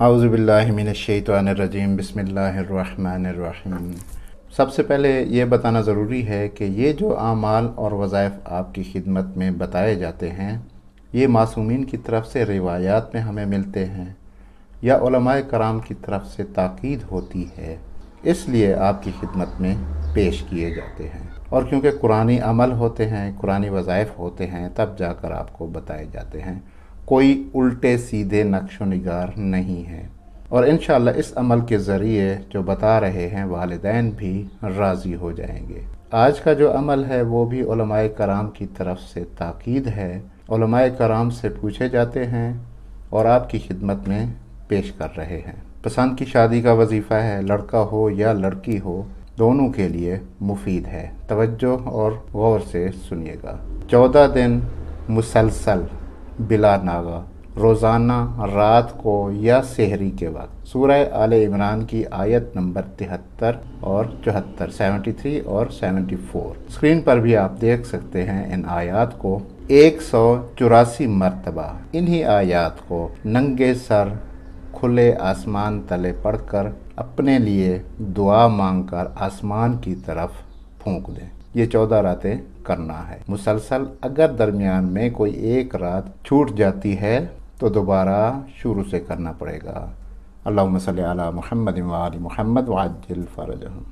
اعوذ باللہ من الشیطان الرجیم بسم اللہ الرحمن الرحیم۔ سب سے پہلے یہ بتانا ضروری ہے کہ یہ جو اعمال اور وظائف آپ کی خدمت میں بتائے جاتے ہیں یہ معصومین کی طرف سے روایات میں ہمیں ملتے ہیں یا علماء کرام کی طرف سے تاکید ہوتی ہے، اس لیے آپ کی خدمت میں پیش کیے جاتے ہیں، اور کیونکہ قرآنی عمل ہوتے ہیں، قرآنی وظائف ہوتے ہیں، تب جا کر آپ کو بتائے جاتے ہیں، کوئی الٹے سیدھے نقش و نگار نہیں ہے۔ اور انشاءاللہ اس عمل کے ذریعے جو بتا رہے ہیں والدین بھی راضی ہو جائیں گے۔ آج کا جو عمل ہے وہ بھی علماء کرام کی طرف سے تاکید ہے، علماء کرام سے پوچھے جاتے ہیں اور آپ کی خدمت میں پیش کر رہے ہیں۔ پسند کی شادی کا وظیفہ ہے، لڑکا ہو یا لڑکی ہو، دونوں کے لیے مفید ہے۔ توجہ اور غور سے سنیے گا۔ 14 دن مسلسل بلا ناغہ، روزانہ رات کو یا سحری کے وقت، سورہ آل عمران کی آیت نمبر 73 اور 74، 73 اور 74۔ اسکرین پر بھی آپ دیکھ سکتے ہیں ان آیات کو 184 مرتبہ۔ انہی آیات کو ننگے سر کھلے آسمان تلے پڑھ کر اپنے لیے دعا مانگ کر آسمان کی طرف پھونک دیں۔ یہ 14 راتیں کرنا ہے مسلسل۔ اگر درمیان میں کوئی ایک رات چھوٹ جاتی ہے تو دوبارہ شروع سے کرنا پڑے گا۔ اللہم صلی علی محمد و آل محمد وعجل فرجہم۔